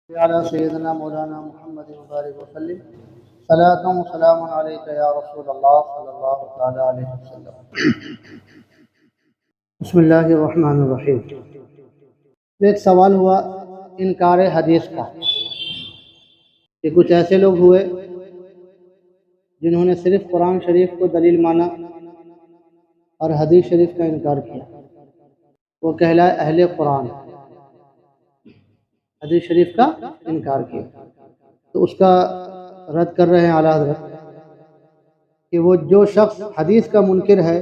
على سيدنا مولانا محمد مبارك وسلم صلاة وسلام عليك يا رسول الله صلى الله تعالى عليه وسلم. بسم اللہ الرحمن الرحیم. ایک سوال ہوا انکار حدیث کا کہ کچھ ایسے لوگ ہوئے جنہوں نے صرف قرآن شریف کو دلیل مانا اور حدیث شریف کا انکار کیا. وہ کہلائے اہل قرآن. حدیث شریف کا انکار کیا تو اس کا رد کر رہے ہیں اعلیٰ حضرت کہ وہ جو شخص حدیث کا منکر ہے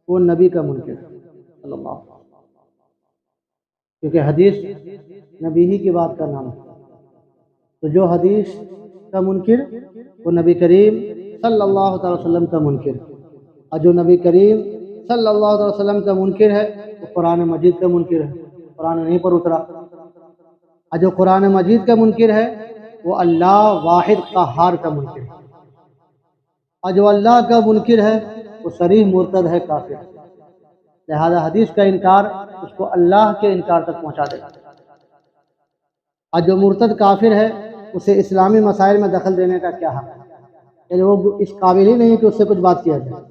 وہ نبی کا منکر ہے صلی اللہ علیہ وسلم، کیونکہ حدیث نبی ہی کی بات کا نام ہے. تو جو حدیث کا منکر وہ نبی کریم صلی اللہ علیہ وسلم کا منکر، اور جو نبی کریم صلی اللہ علیہ وسلم کا منکر ہے وہ قرآن مجید کا منکر ہے، قرآن نہیں پر اترا. اور جو قرآن مجید کا منکر ہے وہ اللہ واحد قہار کا منکر ہے، اور جو اللہ کا منکر ہے وہ صریح مرتد ہے، کافر. لہذا حدیث کا انکار اس کو اللہ کے انکار تک پہنچا دے گا، اور جو مرتد کافر ہے اسے اسلامی مسائل میں دخل دینے کا کیا حق ہے؟ یعنی وہ اس قابل ہی نہیں کہ اس سے کچھ بات کیا جائے.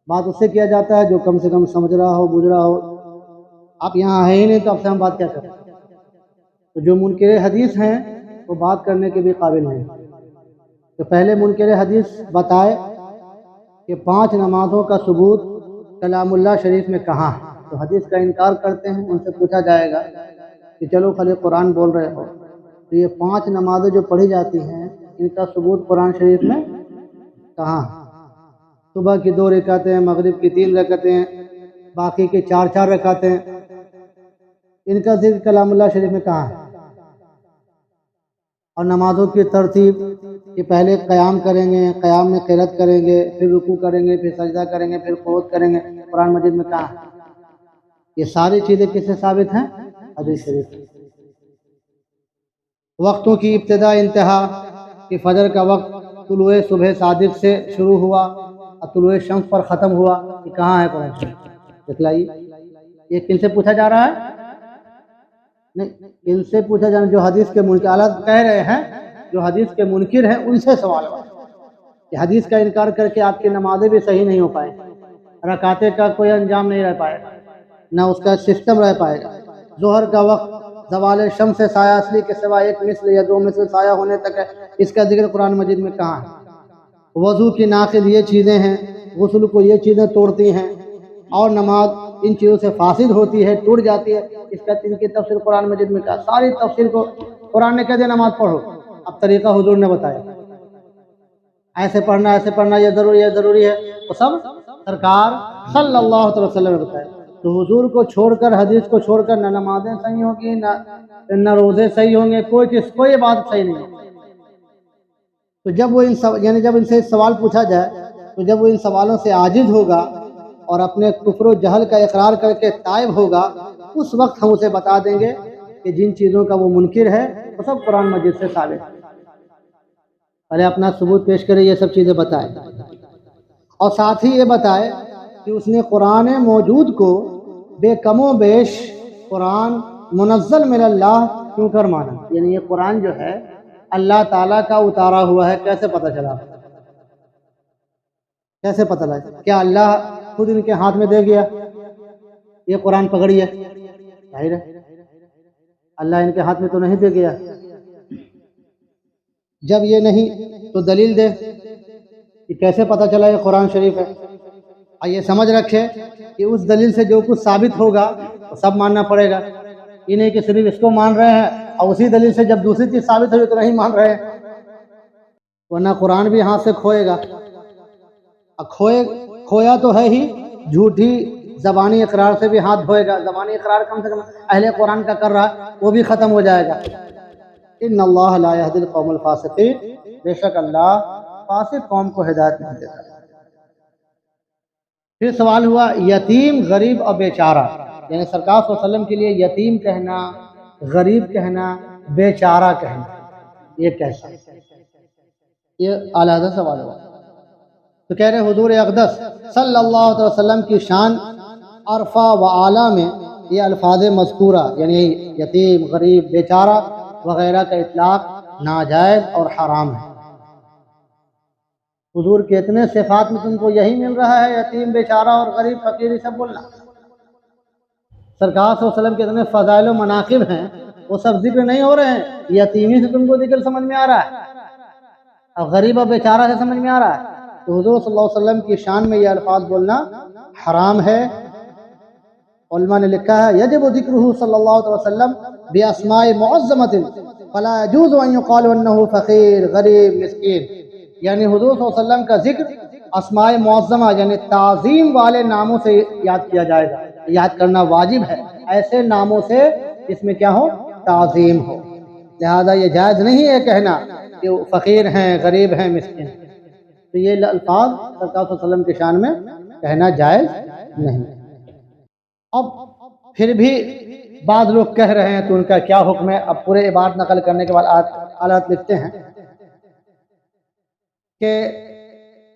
بات اس سے کیا جاتا ہے جو کم سے کم سمجھ رہا ہو، بوجھ رہا ہو. آپ یہاں ہے ہی نہیں تو آپ سے ہم بات کیا کریں؟ تو جو منکر حدیث ہیں وہ بات کرنے کے بھی قابل نہیں. تو پہلے منکر حدیث بتائے کہ 5 نمازوں کا ثبوت کلام اللہ شریف میں کہاں ہے. تو حدیث کا انکار کرتے ہیں، ان سے پوچھا جائے گا کہ چلو خالی قرآن بول رہے ہو تو یہ 5 نمازیں جو پڑھی جاتی ہیں ان کا ثبوت قرآن شریف میں کہاں ہے؟ صبح کی 2 رکعتیں، مغرب کی 3 رکعتیں، باقی کے 4 رکعتیں، ان کا ذکر کلام اللہ شریف میں کہاں ہے؟ اور نمازوں کی ترتیب کہ پہلے قیام کریں گے، قیام میں قرات کریں گے، پھر رکوع کریں گے، پھر سجدہ کریں گے، پھر قعود کریں گے، قرآن مجید میں کہاں ہے؟ یہ ساری چیزیں کس سے ثابت ہیں؟ حدیث شریف. وقتوں کی ابتدا انتہا کہ فجر کا وقت طلوع صبح صادق سے شروع ہوا اور طلوع شمس پر ختم ہوا، یہ کہاں ہے قرآن شریف؟ دکھلائیے. یہ کن سے پوچھا جا رہا ہے؟ نہیں، ان سے پوچھا جانا جو حدیث کے منکر. اعلیٰ کہہ رہے ہیں جو حدیث کے منکر ہیں ان سے سوال ہوا کہ حدیث کا انکار کر کے آپ کی نمازیں بھی صحیح نہیں ہو پائیں، رکعتیں کا کوئی انجام نہیں رہ پائے گا، نہ اس کا سسٹم رہ پائے گا. ظہر کا وقت زوال شمس سے سایہ اصلی کے سوا 1 مثل یا 2 مثل سایہ ہونے تک ہے، اس کا ذکر قرآن مجید میں کہاں ہے؟ وضو کی ناقض یہ چیزیں ہیں، غسل کو یہ چیزیں توڑتی ہیں، اور نماز ان چیزوں سے فاسد ہوتی ہے، ٹوٹ جاتی ہے، اس کا ان کی تفسیر قرآن مجید میں کہا. ساری تفسیر کو قرآن نے کہہ دیا نماز پڑھو. اب طریقہ حضور نے بتایا، ایسے پڑھنا یہ ضروری ہے، وہ سب سرکار صلی اللہ علیہ وسلم نے بتایا. تو حضور کو چھوڑ کر، حدیث کو چھوڑ کر نہ نمازیں صحیح ہوں گی، نہ روزے صحیح ہوں گے، کوئی بات صحیح نہیں ہوگی. تو جب وہ جب ان سے سوال پوچھا جائے تو جب وہ ان سوالوں سے عاجز ہوگا اور اپنے کفر و جہل کا اقرار کر کے تائب ہوگا، اس وقت ہم اسے بتا دیں گے کہ جن چیزوں کا وہ منکر ہے وہ سب قرآن مجید سے ثابت ہے. پہلے اپنا ثبوت پیش کرے، یہ سب چیزیں بتائے، اور ساتھ ہی یہ بتائے کہ اس نے قرآن موجود کو بے کم و بیش قرآن منزل من اللہ کیوں کر مانا. یعنی یہ قرآن جو ہے اللہ تعالیٰ کا اتارا ہوا ہے، کیسے پتہ چلا؟ کیسے پتہ لگا؟ کیا اللہ خود ان کے ہاتھ میں دے گیا یہ قرآن پکڑیے؟ ظاہر ہے اللہ ان کے ہاتھ میں تو نہیں دے گیا. جب یہ نہیں تو دلیل دے کہ کیسے پتہ چلا یہ قرآن شریف ہے. اور یہ سمجھ رکھے کہ اس دلیل سے جو کچھ ثابت ہوگا وہ سب ماننا پڑے گا. یہ نہیں کہ صرف اس کو مان رہے ہیں اور اسی دلیل سے جب دوسری چیز ثابت ہوگی تو نہیں مان رہے ہیں، ورنہ قرآن بھی ہاتھ سے کھوئے گا. کھویا تو ہے ہی، جھوٹی زبانی اقرار سے بھی ہاتھ دھوئے گا. زبانی اقرار کم سے کم اہل قرآن کا کر رہا وہ بھی ختم ہو جائے گا. ان اللہ لا یہدی القوم الفاسقین، بے شک اللہ فاسق قوم کو ہدایت نہیں دیتا. پھر سوال ہوا یتیم، غریب اور بیچارہ، یعنی سرکار صلی اللہ علیہ وسلم کے لیے یتیم کہنا، غریب کہنا، بیچارہ کہنا، یہ کیسا؟ یہ اعلیٰ سوال ہوا. تو کہہ رہے حضور اقدس صلی اللہ علیہ وسلم کی شان عرفہ و اعلیٰ میں یہ الفاظ مذکورہ یعنی یتیم، غریب، بیچارہ وغیرہ کا اطلاق ناجائز اور حرام ہے۔ حضور کے اتنے صفات میں تم کو یہی مل رہا ہے، یتیم، بیچارہ اور غریب، فقیر، یہ سب بولنا؟ سرکار صلی اللہ علیہ وسلم کے اتنے فضائل و مناقب ہیں، وہ سب ذکر نہیں ہو رہے ہیں، یتیمی سے تم کو ذکر سمجھ میں آ رہا ہے، اور غریب اور بیچارہ سے سمجھ میں آ رہا ہے۔ تو حضور صلی اللہ علیہ وسلم کی شان میں یہ الفاظ بولنا حرام ہے۔ علماء نے لکھا ہے یجب ذکرہ صلی اللہ علیہ وسلم باسماء معظمۃ فلا يجوز ان يقال انه فقیر، غریب، مسکین، یعنی حضور صلی اللہ علیہ وسلم کا ذکر اسماء معظمہ یعنی تعظیم والے ناموں سے یاد کیا جائے گا، یاد کرنا واجب ہے، ایسے ناموں سے جس میں کیا ہو؟ تعظیم ہو۔ لہذا یہ جائز نہیں ہے کہنا کہ وہ فقیر ہیں، غریب ہیں، مسکین، تو یہ الفاظ سرکار صلی اللہ علیہ وسلم کی شان میں کہنا جائز نہیں۔ اب پھر بھی بعض لوگ کہہ رہے ہیں تو ان کا کیا حکم ہے؟ اب پورے عبارت نقل کرنے کے بعد آیات لکھتے ہیں کہ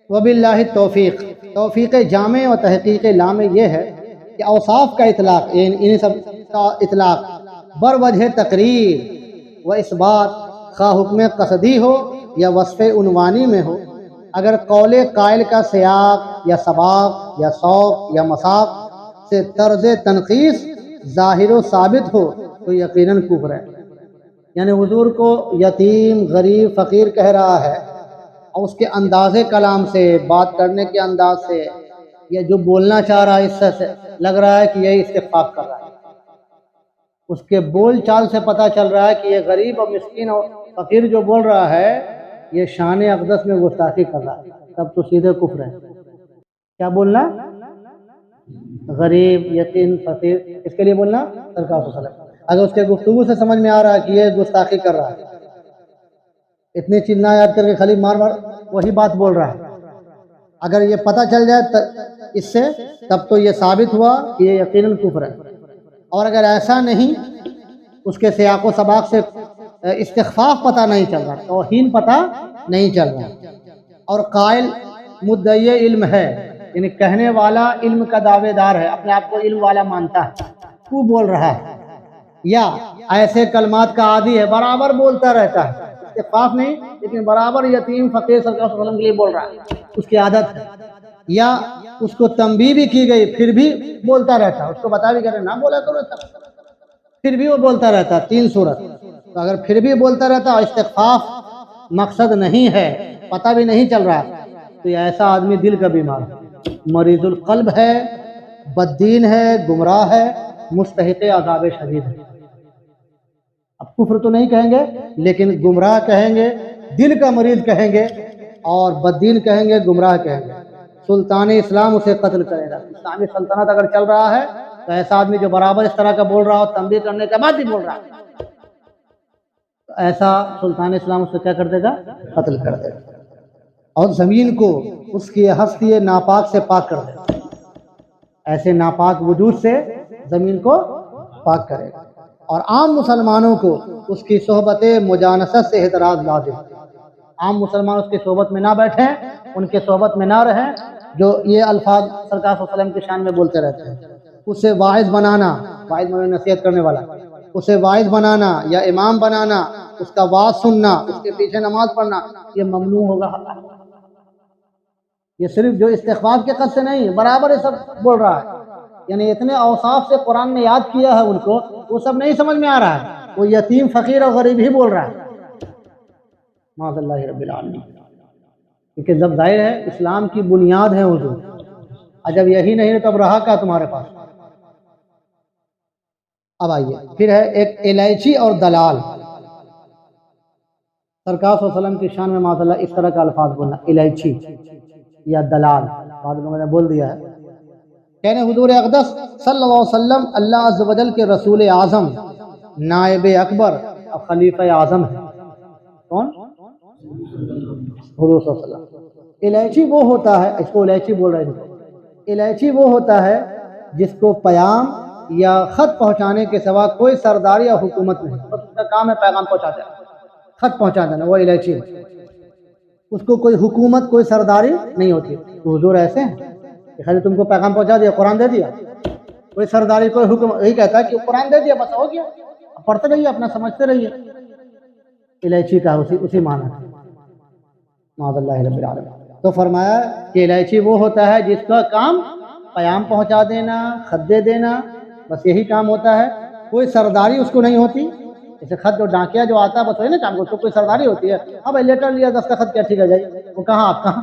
وباللہ توفیق، توفیق جامع و تحقیق لامع یہ ہے کہ اوصاف کا اطلاق، ان سب کا اطلاق بر وجہ تقریر و اثبات، خواہ حکم قصدی ہو یا وصف عنوانی میں ہو، اگر قول قائل کا سیاق یا سباق یا سوق یا مساق سے طرز تنقیص ظاہر و ثابت ہو تو یقیناً کفر ہے۔ یعنی حضور کو یتیم، غریب، فقیر کہہ رہا ہے، اور اس کے انداز کلام سے، بات کرنے کے انداز سے، یا جو بولنا چاہ رہا ہے اس سے لگ رہا ہے کہ یہ استغفاف کر رہا ہے، اس کے بول چال سے پتہ چل رہا ہے کہ یہ غریب اور مسکین اور فقیر جو بول رہا ہے یہ شان اقدس میں گستاخی کر رہا ہے، تب تو سیدھے کفر ہے۔ کیا بولنا؟ غریب، یتیم، فقیر، اس کے لیے بولنا سرکار صلی اللہ علیہ وسلم۔ اگر اس کے گفتگو سے سمجھ میں آ رہا ہے کہ یہ گستاخی کر رہا ہے، اتنی چیزیں یاد کر کے خالی مار مار وہی بات بول رہا ہے، اگر یہ پتہ چل جائے اس سے، تب تو یہ ثابت ہوا کہ یہ یقیناً کفر ہے۔ اور اگر ایسا نہیں، اس کے سیاق و سباق سے استخفاف پتہ نہیں چل رہا، توہین پتہ نہیں چل رہا، اور قائل مدعی علم ہے، یعنی کہنے والا علم کا دعوے دار ہے، اپنے آپ کو علم والا مانتا ہے، وہ بول رہا ہے، یا ایسے کلمات کا عادی ہے، برابر بولتا رہتا ہے، استخفاف نہیں لیکن برابر یتیم، فقیر صلی اللہ علیہ وسلم کے لیے بول رہا ہے، اس کی عادت ہے، یا اس کو تنبیہ بھی کی گئی پھر بھی بولتا رہتا ہے، اس کو بتا بھی کرے نہ بولا کرو پھر بھی وہ بولتا رہتا ہے، 3 صورت۔ تو اگر پھر بھی بولتا رہتا اور استخفاف مقصد نہیں ہے، پتہ بھی نہیں چل رہا، تو یہ ایسا آدمی دل کا بیمار ہے، مریض القلب ہے، بددین ہے، گمراہ ہے، مستحق عذاب شدید ہے۔ اب کفر تو نہیں کہیں گے لیکن گمراہ کہیں گے، دل کا مریض کہیں گے، اور بددین کہیں گے، گمراہ کہیں گے۔ سلطان اسلام اسے قتل کرے گا۔ اسلامی سلطنت اگر چل رہا ہے تو ایسا آدمی جو برابر اس طرح کا بول رہا ہو، تنبیہ کرنے کے بعد بھی بول رہا ہے، تو ایسا سلطان اسلام اسے کیا کر دے گا؟ قتل کر دے گا، اور زمین کو اس کی ہستی ناپاک سے پاک کر دے گا، ایسے ناپاک وجود سے زمین کو پاک کرے گا۔ اور عام مسلمانوں کو اس کی صحبت مجانست سے احتراز لازم، عام مسلمان اس کی صحبت میں نہ بیٹھیں، ان کے صحبت میں نہ رہیں جو یہ الفاظ سرکار صلی اللہ علیہ وسلم کی شان میں بولتے رہتے ہیں۔ اسے واعظ بنانا، واعظ میں نصیحت کرنے والا، اسے واعظ بنانا یا امام بنانا، اس کا واعظ سننا، اس کے پیچھے نماز پڑھنا، یہ ممنوع ہوگا۔ یہ صرف جو استخفاف کے قصد سے نہیں ہے، برابر یہ سب بول رہا ہے، یعنی اتنے اوصاف سے قرآن نے یاد کیا ہے ان کو، وہ سب نہیں سمجھ میں آ رہا ہے، وہ یتیم، فقیر اور غریب ہی بول رہا ہے، معاذ اللہ رب العالمین۔ کیونکہ جب ظاہر ہے اسلام کی بنیاد ہے حضور، اور جب یہی نہیں ہے تو اب رہا کیا تمہارے پاس؟ اب آئیے پھر ہے ایک الائچی اور دلال۔ سرکار صلی اللہ علیہ وسلم کی شان میں معاذ اللہ اس طرح کا الفاظ بولنا، الائچی یا دلال، بعض لوگوں نے بول دیا ہے۔ کہنے حضور اقدس صلی اللہ علیہ وسلم اللہ عز و جل کے رسول اعظم، نائب اکبر اور خلیفہ اعظم ہے۔ کون؟ حضور صلی اللہ علیہ وسلم۔ الائچی وہ ہوتا ہے، اس کو الائچی بول رہے ہیں، الائچی وہ ہوتا ہے جس کو پیام یا خط پہنچانے کے سوا کوئی سرداری یا حکومت نہیں، بس اس کا کام ہے پیغام پہنچا دینا، خط پہنچا دینا، وہ الائچی ہے، اس کو کوئی حکومت، کوئی سرداری نہیں ہوتی۔ تو حضور ایسے ہیں کہ خالی تم کو پیغام پہنچا دیا، قرآن دے دیا، کوئی سرداری کوئی حکم یہی کہتا ہے کہ قرآن دے دیا بس ہو گیا، پڑھتے رہیے اپنا سمجھتے رہیے. الائچی کا اسی معنی ہے. معاذ اللہ رب العالمین. تو فرمایا کہ الائچی وہ ہوتا ہے جس کا کام پیام پہنچا دینا، خط دے دینا، بس یہی کام ہوتا ہے. کوئی سرداری اس کو نہیں ہوتی. جیسے خط جو ڈاکیا جو آتا ہے بس وہی نا کام، اس کو کوئی سرداری ہوتی ہے. ہاں بھائی لیٹر لیا 10 کا خط کیا ٹھیک ہے جائے، وہ کہاں آپ کہاں.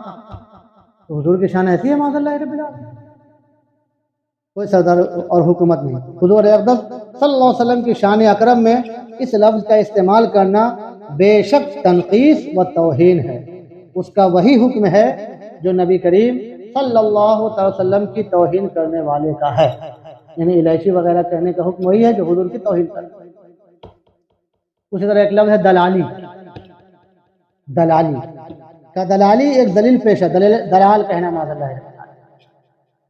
تو حضور کی شان ایسی ہے معاذ اللہ رب العالمین. کوئی سردار اور حکومت نہیں. حضور اقدس صلی اللہ علیہ وسلم کی شان اکرم میں اس لفظ کا استعمال کرنا بے شک تنقیص و توہین ہے. اس کا وہی حکم ہے جو نبی کریم صلی اللہ علیہ وسلم کی توہین کرنے والے کا ہے. یعنی الائچی وغیرہ کہنے کا حکم وہی ہے جو حضور کی توہین کرتا ہے. اسی طرح ایک لفظ ہے دلالی. دلالی کا دلالی ایک دلیل پیشہ، دلال کہنا معاذ اللہ ہے.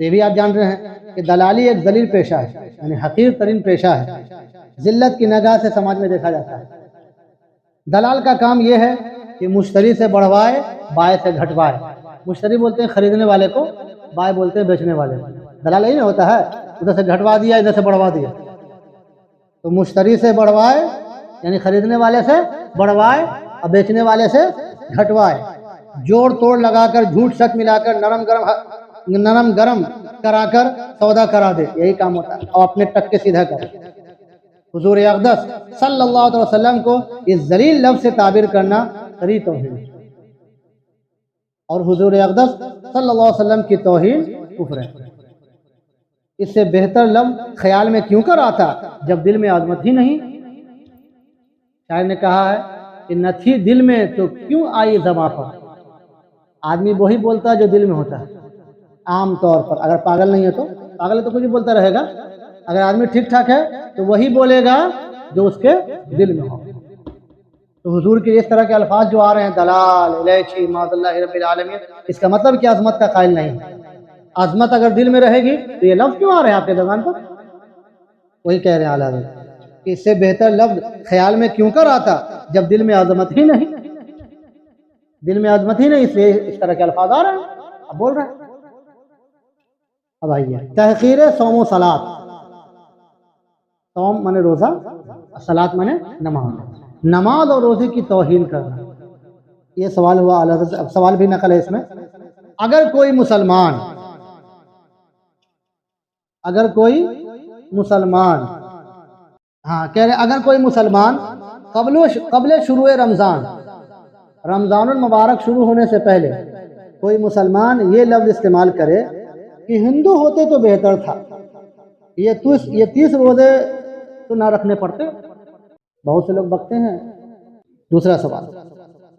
یہ بھی آپ جان رہے ہیں کہ دلالی ایک دلیل پیشہ ہے، یعنی حقیر ترین پیشہ ہے. ذلت کی نگاہ سے سماج میں دیکھا جاتا ہے. دلال کا کام یہ ہے کہ مشتری سے بڑھوائے، بائیں سے گھٹوائے. مشتری بولتے ہیں خریدنے والے کو، بائیں بولتے ہیں بیچنے والے کو. دلال یہی نہیں ہوتا ہے ادھر سے گھٹوا دیا ادھر سے بڑھوا دیا. تو مشتری سے بڑھوائے یعنی خریدنے والے سے بڑھوائے اور بیچنے والے سے گھٹوائے. جوڑ توڑ لگا کر جھوٹ سچ ملا کر نرم گرم کرا کر سودا کرا دے، یہی کام ہوتا ہے. اور اپنے ٹک کے سیدھا کرے. حضور اقدس صلی اللہ علیہ وسلم کو اس ذلیل لفظ سے تعبیر کرنا سری توہین، اور حضور اقدس صلی اللہ علیہ وسلم کی توہین کفر ہے. اس سے بہتر لفظ خیال میں کیوں کر آتا جب دل میں عظمت ہی نہیں. شاعر نے کہا ہے کہ نہ تھی دل میں تو کیوں آئی زباں پر. آدمی وہی بولتا ہے جو دل میں ہوتا ہے عام طور پر. اگر پاگل نہیں ہے تو پاگل ہے تو کچھ بھی بولتا رہے گا. اگر آدمی ٹھیک ٹھاک ہے تو وہی بولے گا جو اس کے دل میں ہو. تو حضور کے اس طرح کے الفاظ جو آ رہے ہیں دلال، الائچی، معاذ اللہ رب العالمین، اس کا مطلب کہ عظمت کا قائل نہیں. عظمت اگر دل میں رہے گی تو یہ لفظ کیوں آ رہے ہیں آپ کے زبان پر. وہی کہہ رہے ہیں اعلیٰ کہ اس سے بہتر لفظ خیال میں کیوں کر آتا جب دل میں عظمت ہی نہیں. دل میں عظمت ہی نہیں، اس لیے اس طرح کے الفاظ آ رہے ہیں. اب بول رہے ہیں. اب آئیے تحقیر صوم و صلات. صوم مانے روزہ، صلات مانے نماز. نماز اور روزے کی توہین کرنا، یہ سوال ہوا اعلیٰ. اب سوال بھی نقل ہے اس میں. اگر کوئی مسلمان کہہ رہے اگر کوئی مسلمان قبل شروع رمضان المبارک شروع ہونے سے پہلے کوئی مسلمان یہ لفظ استعمال کرے کہ ہندو ہوتے تو بہتر تھا، یہ 30 روزے تو نہ رکھنے پڑتے. بہت سے لوگ بکتے ہیں. دوسرا سوال،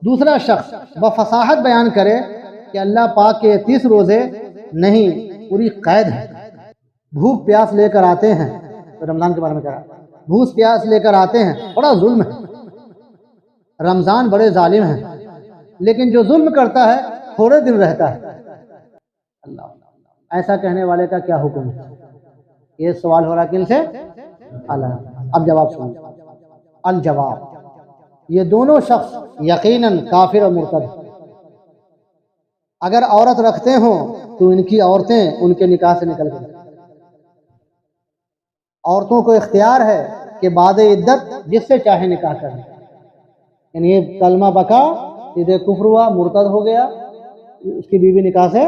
دوسرا شخص بفصاحت بیان کرے کہ اللہ پاک کے 30 روزے نہیں، پوری قید ہے. بھوک پیاس لے کر آتے ہیں، رمضان کے بارے میں کہہ رہا، بھوک پیاس لے کر آتے ہیں، بڑا ظلم ہے. رمضان بڑے ظالم ہیں، لیکن جو ظلم کرتا ہے تھوڑے دن رہتا ہے. اللہ، ایسا کہنے والے کا کیا حکم ہے؟ یہ سوال ہو رہا کن سے؟ اللہ. اب جواب سنیں. الجواب، یہ دونوں شخص یقیناً کافر اور مرتد ہیں. اگر عورت رکھتے ہوں تو ان کی عورتیں ان کے نکاح سے نکل گئیں. عورتوں کو اختیار ہے کہ بعد عدت جس سے چاہے نکاح کریں. یعنی یہ کلمہ بکا سیدھے کفر ہوا، مرتد ہو گیا، اس کی بیوی نکاح سے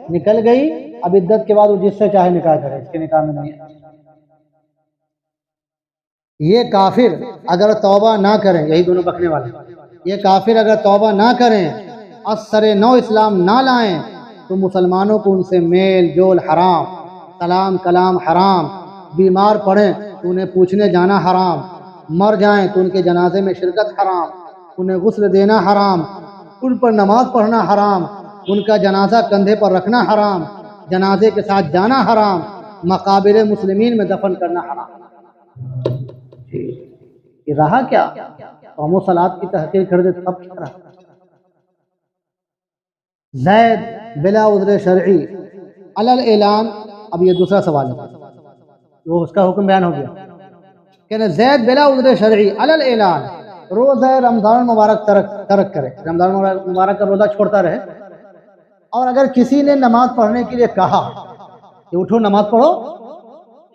نکل گئی. اب عدت کے بعد وہ جس سے چاہے نکاح کرے، اس کے نکاح میں نہیں ہے. یہ کافر اگر توبہ نہ کریں، یہی دونوں بکنے والے، یہ کافر اگر توبہ نہ کریں، اثر نو اسلام نہ لائیں، تو مسلمانوں کو ان سے میل جول حرام، سلام کلام حرام، بیمار پڑیں تو انہیں پوچھنے جانا حرام، مر جائیں تو ان کے جنازے میں شرکت حرام، انہیں غسل دینا حرام، ان پر نماز پڑھنا حرام، ان کا جنازہ کندھے پر رکھنا حرام، جنازے کے ساتھ جانا حرام، مقابر مسلمین میں دفن کرنا حرام. یہ رہا کیا؟ صوم و صلات کی تحقیر کر دے تب کیا رہا؟ زید بلا عذر شرعی علی الاعلان. اب یہ دوسرا سوال ہے، وہ اس کا حکم بیان ہو گیا کہ زید بلا عذر شرعی علی الاعلان روزہ رمضان مبارک ترک کرے، رمضان مبارک کا روزہ چھوڑتا رہے. اور اگر کسی نے نماز پڑھنے کے لیے کہا کہ اٹھو نماز پڑھو،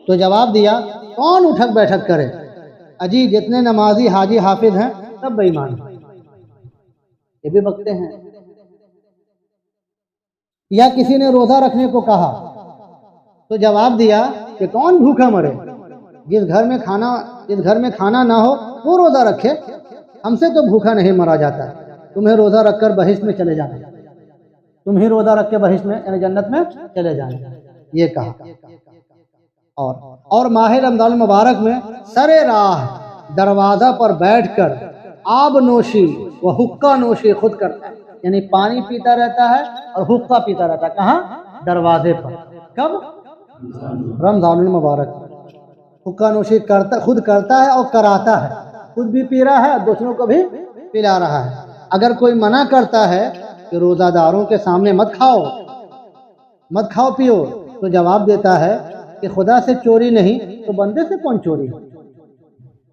تو جواب دیا کون اٹھک بیٹھک کرے، اجی جتنے نمازی حاجی حافظ ہیں سب بے ایمان ہیں، یہ بھی بکتے ہیں۔ یا کسی نے روزہ رکھنے کو کہا تو جواب دیا کہ کون بھوکا مرے، جس گھر میں کھانا نہ ہو وہ روزہ رکھے، ہم سے تو بھوکا نہیں مرا جاتا، تمہیں روزہ رکھ کر بہشت میں چلے جانا، تم ہی روزہ رکھ کے بہشت میں یعنی جنت میں چلے جانا، یہ کہا۔ اور ماہ رمضان المبارک میں سر راہ دروازہ پر بیٹھ کر آب نوشی و حقہ نوشی خود کرتا ہے، یعنی پانی پیتا رہتا ہے اور حقہ پیتا رہتا ہے، کہاں؟ دروازے پر۔ کب؟ رمضان المبارک۔ حقہ نوشی خود کرتا ہے اور کراتا ہے، خود بھی پی رہا ہے اور دوسروں کو بھی پلا رہا ہے۔ اگر کوئی منع کرتا ہے کہ روزہ داروں کے سامنے مت کھاؤ پیو، تو جواب دیتا ہے کہ خدا سے چوری نہیں تو بندے سے کون چوری ہے،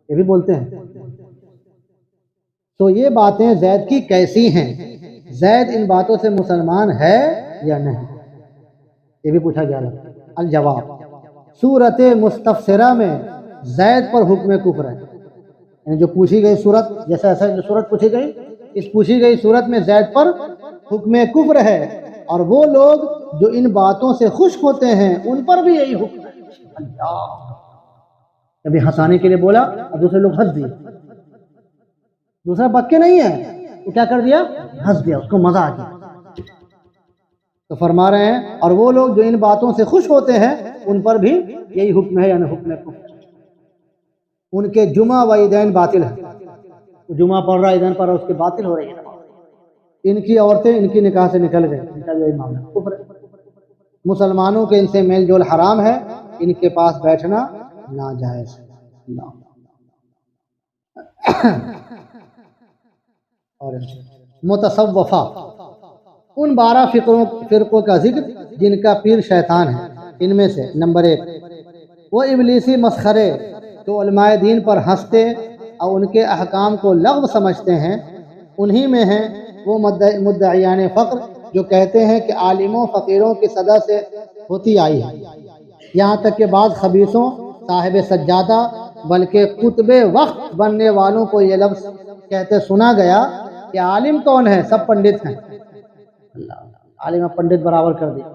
یہ بھی بولتے ہیں۔ تو یہ باتیں زید کی کیسی ہیں؟ زید ان باتوں سے مسلمان ہے یا نہیں؟ یہ بھی پوچھا گیا ہے۔ الجواب، سورت مستفسرہ میں زید پر حکم کفر ہے، یعنی جو پوچھی گئی صورت، جیسا ایسا جو صورت پوچھی گئی، اس پوچھی گئی صورت میں زید پر حکم کفر ہے، اور وہ لوگ جو ان باتوں سے خوش ہوتے ہیں ان پر بھی یہی حکم ہے۔ اللہ، کبھی ہنسانے کے لیے بولا اور دوسرے لوگ ہنس دیے، دوسرا بکے نہیں ہے، وہ کیا کر دیا؟ ہنس دیا، اس کو مزہ آ گیا۔ تو فرما رہے ہیں اور وہ لوگ جو ان باتوں سے خوش ہوتے ہیں ان پر بھی یہی حکم ہے، یعنی حکم کفر۔ ان کے جمعہ و عیدین باطل ہے، جمعہ پڑھ رہا عیدین پڑھ رہا، اس کے باطل ہو رہی ہے۔ ان کی عورتیں ان کی نکاح سے نکل گئے، ان کا یہی معاملہ کفر ہے۔ مسلمانوں کے ان سے میل جول حرام ہے، ان کے پاس بیٹھنا ناجائز ہے۔ اور متصوفہ، ان 12 فرقوں کا ذکر جن کا پیر شیطان ہے۔ ان میں سے نمبر 1، وہ ابلیسی مسخرے جو علماء دین پر ہنستے اور ان کے احکام کو لغو سمجھتے ہیں، انہی میں ہیں وہ مدعیان فقر جو کہتے ہیں کہ عالموں فقیروں کی صدا سے ہوتی آئی ہے، یہاں تک کہ بعض خبیثوں صاحب سجادہ بلکہ قطب وقت بننے والوں کو یہ لفظ کہتے سنا گیا کہ عالم کون ہے؟ سب پنڈت ہیں۔ اللہ، عالم اور پنڈت برابر کر دیا۔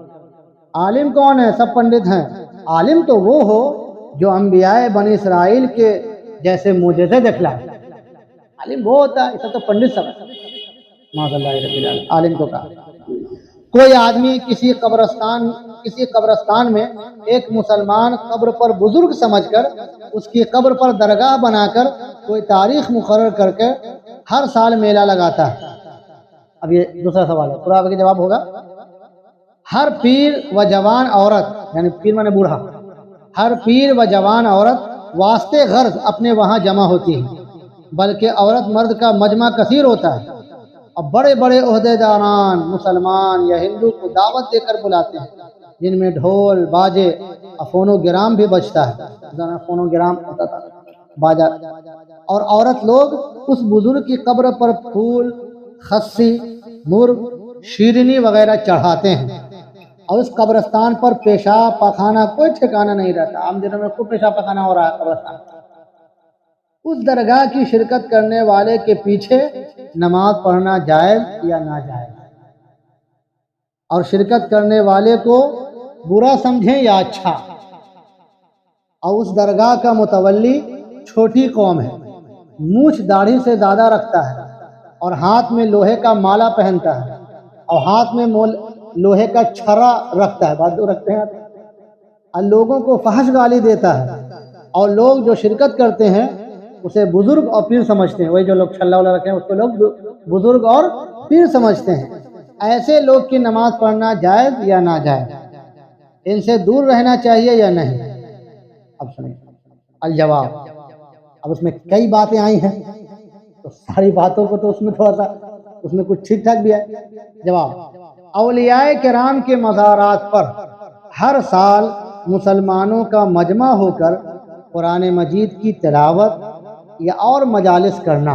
عالم کون ہے؟ سب پنڈت ہیں۔ عالم تو وہ ہو جو انبیاء بنی اسرائیل کے جیسے معجزے دکھلائے، عالم وہ ہوتا ہے، اس تو پنڈت سب ہے۔ معاذ اللہ رب العالمین، عالم کو کہا۔ کوئی آدمی کسی قبرستان میں ایک مسلمان قبر پر بزرگ سمجھ کر اس کی قبر پر درگاہ بنا کر کوئی تاریخ مقرر کر کے ہر سال میلہ لگاتا ہے۔ اب یہ دوسرا سوال ہے، پورا آگے جواب ہوگا۔ ہر پیر و جوان عورت، یعنی پیر مانے بوڑھا، ہر پیر و جوان عورت واسطے غرض اپنے وہاں جمع ہوتی ہے، بلکہ عورت مرد کا مجمع کثیر ہوتا ہے، اور بڑے بڑے عہدے داران مسلمان یا ہندو کو دعوت دے کر بلاتے ہیں، جن میں ڈھول باجے اور فونوگرام بھی بجتا ہے، فونوگرام ہوتا تھا باجا، اور عورت لوگ اس بزرگ کی قبر پر پھول، خسی، مرغ، شیرنی وغیرہ چڑھاتے ہیں، اور اس قبرستان پر پیشاب پاخانہ کوئی ٹھکانہ نہیں رہتا۔ عام دنوں میں خوب پیشاب پاخانہ ہو رہا ہے قبرستان۔ اس درگاہ کی شرکت کرنے والے کے پیچھے نماز پڑھنا جائز یا ناجائز، اور شرکت کرنے والے کو برا سمجھیں یا اچھا، اور اس درگاہ کا متولی چھوٹی قوم ہے، مونچھ داڑھی سے زیادہ رکھتا ہے، اور ہاتھ میں لوہے کا مالا پہنتا ہے، اور ہاتھ میں لوہے کا چھرا رکھتا ہے، بات دو رکھتے ہیں، اور لوگوں کو فحش گالی دیتا ہے، اور لوگ جو شرکت کرتے ہیں اسے بزرگ اور پیر سمجھتے ہیں، وہی جو لوگ چھلا والا رکھے ہیں اس کو لوگ بزرگ اور پیر سمجھتے ہیں۔ ایسے لوگ کی نماز پڑھنا جائز یا ناجائز؟ ان سے دور رہنا چاہیے یا نہیں؟ اب سنیں الجواب۔ اب اس میں کئی باتیں آئی ہیں تو ساری باتوں کو تو اس میں تھوڑا سا اس میں کچھ ٹھیک ٹھاک بھی ہے۔ جواب، اولیاء کرام کے مزارات پر ہر سال مسلمانوں کا مجمع ہو کر قرآن مجید کی تلاوت یا اور مجالس کرنا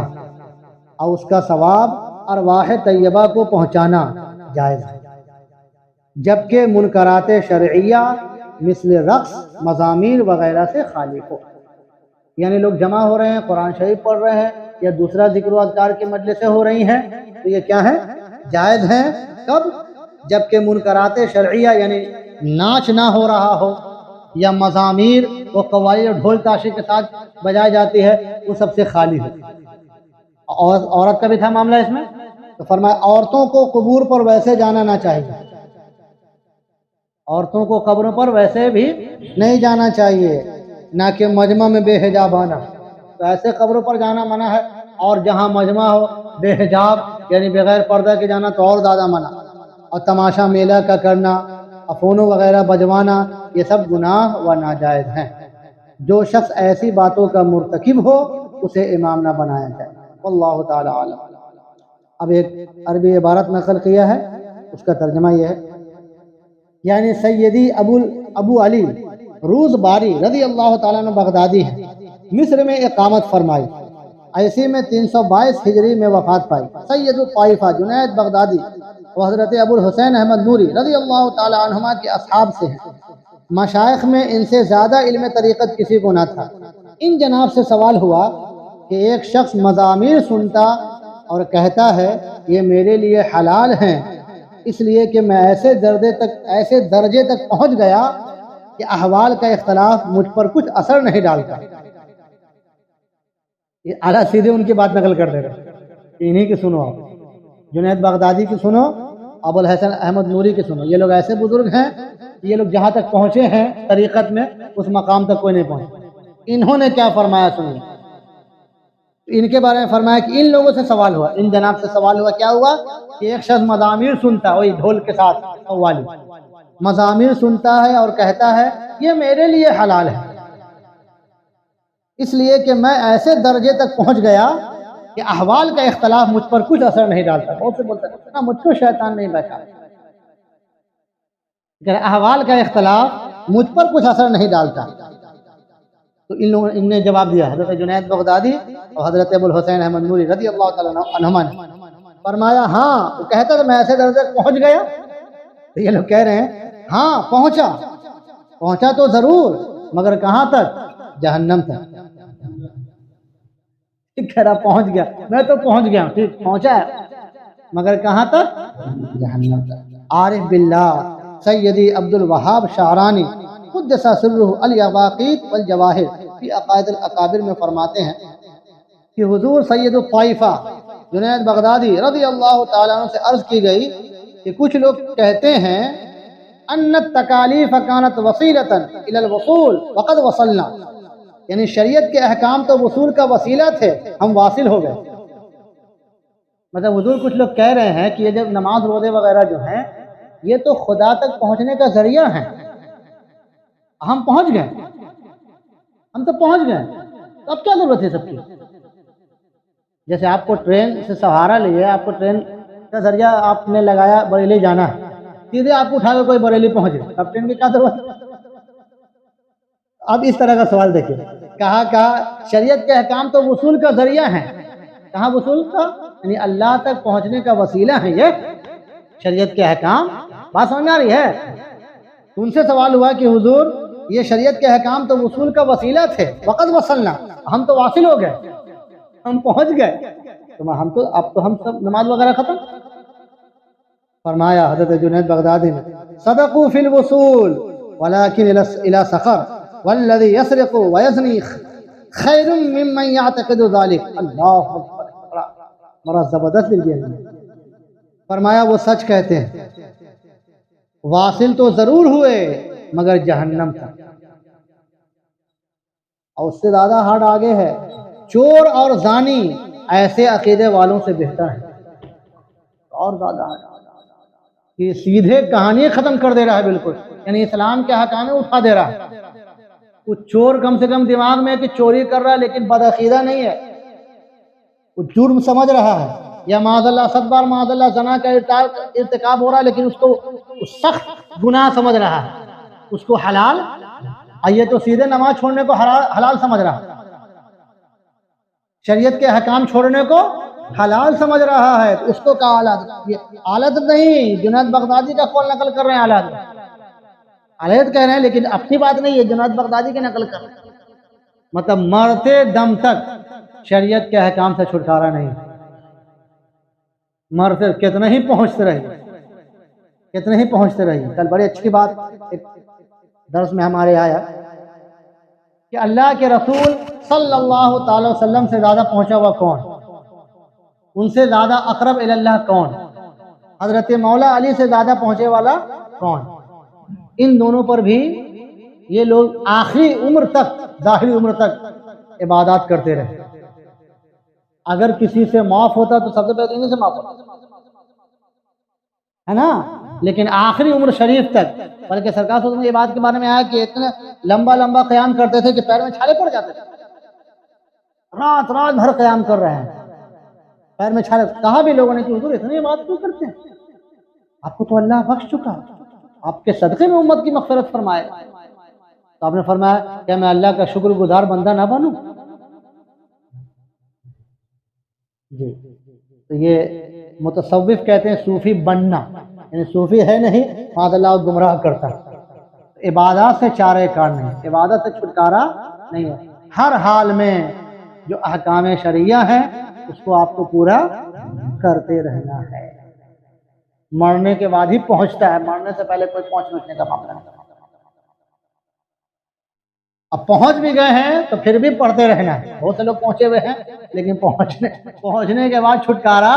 اور اس کا ثواب ارواح طیبہ کو پہنچانا جائز ہے، جبکہ منکرات شرعیہ مثل رقص مزامیر وغیرہ سے خالی ہو. یعنی لوگ جمع ہو رہے ہیں، قرآن شریف پڑھ رہے ہیں یا دوسرا ذکر و اذکار کی مجلسیں ہو رہی ہیں، تو یہ کیا ہے؟ جائز ہیں. کب؟ جبکہ منکرات شرعیہ یعنی ناچ نہ ہو رہا ہو، یا مزامیر وہ قوالی اور ڈھول تاشی کے ساتھ بجائی جاتی ہے، وہ سب سے خالی ہو. اور عورت کا بھی تھا معاملہ اس میں، تو فرمایا عورتوں کو قبور پر ویسے جانا نہ چاہیے، عورتوں کو قبروں پر ویسے بھی نہیں جانا چاہیے، نہ کہ مجمع میں بے حجاب آنا. تو ایسے قبروں پر جانا منع ہے، اور جہاں مجمع ہو بے حجاب یعنی بغیر پردہ کے جانا تو اور زیادہ منع. اور تماشا میلہ کا کرنا، افونوں وغیرہ بجوانا، یہ سب گناہ و ناجائز ہیں. جو شخص ایسی باتوں کا مرتکب ہو اسے امام نہ بنایا جائے. واللہ تعالی عالم. اب ایک عربی عبارت نقل کیا ہے، اس کا ترجمہ یہ ہے، یعنی سیدی ابو علی روز باری رضی اللہ تعالیٰ عنہ بغدادی ہیں، مصر میں اقامت فرمائی، ایسی میں 322 ہجری میں وفات پائی. سید الطائفہ جنید بغدادی وہ حضرت ابو الحسین احمد نوری رضی اللہ تعالیٰ عنہما کے اصحاب سے ہیں. مشائخ میں ان سے زیادہ علم طریقت کسی کو نہ تھا. ان جناب سے سوال ہوا کہ ایک شخص مزامیر سنتا اور کہتا ہے یہ میرے لیے حلال ہیں، اس لیے کہ میں ایسے درجے تک پہنچ گیا کہ احوال کا اختلاف مجھ پر کچھ اثر نہیں ڈالتا. یہ اعلیٰ سیدھے ان کی بات نقل کر دے رہے کہ انہی کی سنو، آپ جنید بغدادی کی سنو، ابو الحسن احمد نوری کی سنو. یہ لوگ ایسے بزرگ ہیں، یہ لوگ جہاں تک پہنچے ہیں طریقت میں اس مقام تک کوئی نہیں پہنچا. انہوں نے کیا فرمایا سنیے. ان کے بارے میں فرمایا کہ ان لوگوں سے سوال ہوا، ان جناب سے سوال ہوا. کیا ہوا کہ ایک شخص مزامیر سنتا، وہی ڈھول کے ساتھ قوالی مزامیر سنتا ہے اور کہتا ہے یہ میرے لیے حلال ہے، اس لیے کہ میں ایسے درجے تک پہنچ گیا کہ احوال کا اختلاف مجھ پر کچھ اثر نہیں ڈالتا. بہت سے بولتا ہے مجھ کو شیطان نہیں بچا، کہ احوال کا اختلاف مجھ پر کچھ اثر نہیں ڈالتا. تو ان نے جواب دیا، حضرت جنید بغدادی اور حضرت ابو الحسین احمد نوری رضی اللہ تعالیٰ عنہما نے فرمایا ہاں، وہ کہتا تھا میں ایسے درجے تک پہنچ گیا. تو یہ لوگ کہہ رہے ہیں ہاں پہنچا تو ضرور، مگر کہاں تک؟ جہنم تک. کہہ رہا پہنچ گیا، میں تو پہنچ گیا، ٹھیک پہنچا ہے، مگر کہاں تک؟ جہنم تک. عارف باللہ سیدی عبد الوہاب شعرانی قدس سرہ الیواقیت والجواہر فی عقائد الاکابر میں فرماتے ہیں کہ حضور سید الطائفہ جنید بغدادی رضی اللہ تعالیٰ عنہ سے عرض کی گئی کہ کچھ لوگ کہتے ہیں ان التکالیف کانت وسیلۃ الی الوصول وقد وصلنا، یعنی شریعت کے احکام تو وصول کا وسیلہ تھے، ہم واصل ہو گئے. مطلب حضور کچھ لوگ کہہ رہے ہیں کہ یہ جب نماز روزے وغیرہ جو ہیں یہ تو خدا تک پہنچنے کا ذریعہ ہیں، ہم پہنچ گئے، ہم تو پہنچ گئے، تو اب کیا ضرورت ہے سب کی؟ جیسے آپ کو ٹرین سے سہارا لیے، آپ کو ٹرین کا ذریعہ آپ نے لگایا بریلی جانا ہے، سیدھے آپ کو اٹھا کر کوئی بریلی پہنچ گئے، اب ٹرین کی کیا ضرورت ہے؟ اب اس طرح کا سوال دیکھیے، کہا شریعت کے احکام تو وصول کا ذریعہ ہیں. کہاں وصول کا؟ یعنی اللہ تک پہنچنے کا وسیلہ ہے یہ شریعت کے احکام. بات سمجھ آ رہی ہے؟ ان سے سوال ہوا کہ حضور یہ شریعت کے احکام تو وصول کا وسیلہ تھے، وقت وصلنا، ہم تو واصل ہو گئے، ہم پہنچ گئے، تو اب تو ہم سب نماز وغیرہ ختم. فرمایا حضرت جنید بغدادی نے صدقوا فی الوصول ولكن الى سخر والذي يسرق ويزني خیر ممن يعتقد ذلك. اللہ اکبر، بڑا زبردست دل دیا. فرمایا وہ سچ کہتے ہیں، واصل تو ضرور ہوئے مگر جہنم تک. اور اس سے زیادہ ہارڈ آگے ہے، چور اور زانی ایسے عقیدے والوں سے بہتر ہے. اور زیادہ یہ سیدھے کہانی ختم کر دے رہا ہے بالکل، یعنی اسلام کے احکام اٹھا دے رہا ہے. وہ چور کم سے کم دماغ میں کہ چوری کر رہا ہے لیکن بدعقیدہ نہیں ہے، وہ جرم سمجھ رہا ہے، یا معاذ اللہ 100 بار معاذ اللہ زنا کا ارتکاب ہو رہا ہے لیکن اس کو سخت گناہ سمجھ رہا ہے، اس کو حلال، یہ تو سیدھے نماز چھوڑنے کو حلال سمجھ رہا ہے، شریعت کے احکام چھوڑنے کو حلال سمجھ رہا ہے. اس کو کہا اعلیٰ حضرت. یہ اعلیٰ حضرت نہیں، جنید بغدادی کا قول نقل کر رہے ہیں اعلیٰ حضرت. علیحدہ کہہ رہے ہیں لیکن اپنی بات نہیں ہے، جنید بغدادی کی نقل کر، مطلب مرتے دم تک شریعت کے احکام سے چھٹکارا نہیں، مرتے کتنے ہی پہنچتے رہی، کتنے ہی پہنچتے رہی۔ کل بڑی اچھی بات ایک درس میں ہمارے آیا کہ اللہ کے رسول صلی اللہ تعالی وسلم سے زیادہ پہنچا ہوا کون، ان سے زیادہ اقرب الی اللہ کون، حضرت مولا علی سے زیادہ پہنچے والا کون؟ ان دونوں پر بھی یہ لوگ آخری عمر تک، ظاہری عمر تک عبادات کرتے رہے۔ اگر کسی سے معاف ہوتا تو سب سے پہلے انہیں سے معاف ہوتا ہے نا، لیکن آخری عمر شریف تک، بلکہ سرکار صلی اللہ علیہ وسلم یہ بات کے بارے میں آیا کہ اتنا لمبا لمبا قیام کرتے تھے کہ پیر میں چھالے پڑ جاتے تھے، رات رات بھر قیام کر رہے ہیں، پیر میں چھالے۔ کہا بھی لوگوں نے کہ حضور اتنی بات کیوں کرتے ہیں، آپ کو تو اللہ بخش چکا، آپ کے صدقے میں امت کی مغفرت فرمائے۔ تو آپ نے فرمایا کہ میں اللہ کا شکر گزار بندہ نہ بنوں؟ جی، تو یہ متصوف کہتے ہیں صوفی بننا، یعنی صوفی ہے نہیں، معاذ اللہ گمراہ کرتا ہے۔ عبادات سے چارہ کار نہیں، عبادت سے چھٹکارا نہیں ہے، ہر حال میں جو احکام شرعیہ ہیں اس کو آپ کو پورا کرتے رہنا ہے۔ مرنے کے بعد ہی پہنچتا ہے، مرنے سے پہلے کوئی پہنچنے کا معاملہ نہیں۔ اب پہنچ بھی گئے ہیں تو پھر بھی پڑھتے رہنا ہے۔ بہت سے لوگ پہنچے ہوئے ہیں لیکن پہنچنے کے بعد چھٹکارا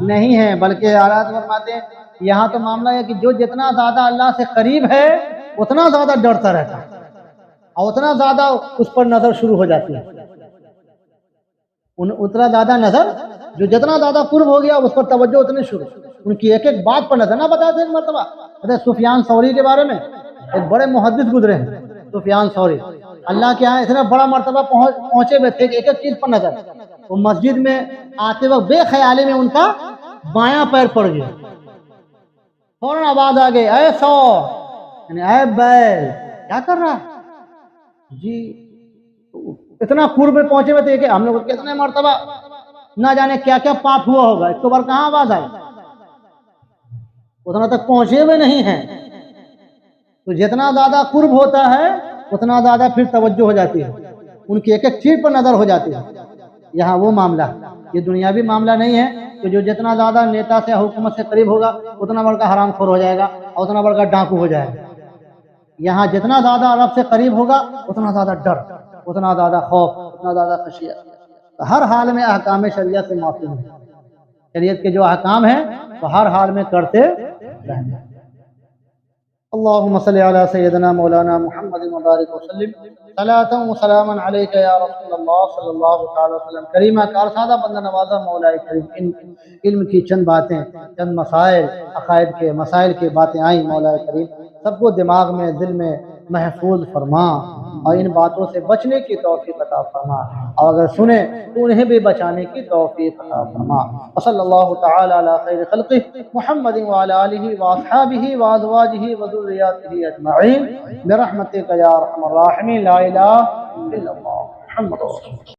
نہیں ہے، بلکہ حضرات فرماتے ہیں یہاں تو معاملہ ہے کہ جو جتنا زیادہ اللہ سے قریب ہے اتنا زیادہ ڈرتا رہتا ہے اور اتنا زیادہ اس پر نظر شروع ہو جاتی ہے، اتنا زیادہ نظر، جو جتنا زیادہ قرب ہو گیا اس پر توجہ اتنی شروع، ان کی ایک ایک بات پر نظر نہ بتاتے۔ ایک مرتبہ حضرت سفیان ثوری کے بارے میں ایک بڑے محدث گزرے ہیں، سفیان ثوری اللہ کے یہاں اتنا بڑا مرتبہ پہنچے ہوئے تھے کہ ایک ایک چیز پر نظر۔ وہ مسجد میں آتے وقت بے خیالی میں ان کا بایاں پیر پڑ گیا، فوراً آواز آ گئی، اے ثور، یعنی اے بیل، کیا کر رہا ہے جی؟ اتنا قرب میں پہنچے ہوئے تھے کہ ہم لوگ کتنے مرتبہ نہ جانے کیا کیا پاپ ہوا ہوگا، اس کے بعد کہاں آواز آئی، اتنا تک پہنچے ہوئے نہیں ہیں۔ تو جتنا زیادہ قرب ہوتا ہے اتنا زیادہ پھر توجہ ہو جاتی ہے، ان کی ایک ایک چیز پر نظر ہو جاتی ہے۔ یہاں وہ معاملہ، یہ دنیاوی معاملہ نہیں ہے کہ جو جتنا زیادہ نیتا سے حکومت سے قریب ہوگا اتنا بڑھ کا حرام خور ہو جائے گا اور اتنا بڑھ کا ڈاکو ہو جائے گا۔ یہاں جتنا زیادہ رب سے قریب ہوگا اتنا زیادہ ڈر، اتنا زیادہ خوف، اتنا زیادہ خشیت۔ ہر حال میں احکام شریعت سے معصوم ہے، شریعت کے جو احکام ہیں وہ ہر حال میں کرتے رہنا۔ اللهم صل على سيدنا مولانا محمد مبارک وسلم صلاة و سلاما علیک یا رسول اللہ صلی اللہ تعالی وسلم۔ کریمہ کار سادہ بندہ نوازہ مولا کریم، علم کی چند باتیں، چند مسائل، عقائد کے مسائل کی باتیں آئیں مولا کریم، سب کو دماغ میں دل میں محفوظ فرما اور ان باتوں سے بچنے کی توفیق عطا فرما، اور اگر سنیں تو انہیں بھی بچانے کی توفیق عطا فرما۔ وصلی اللہ تعالی علی خیر خلقہ محمد وعلی آلہ واصحابہ وازواجہ وذریاتہ اجمعین برحمتک یا ارحم الراحمین۔ لا الہ الا اللہ محمد رسول اللہ۔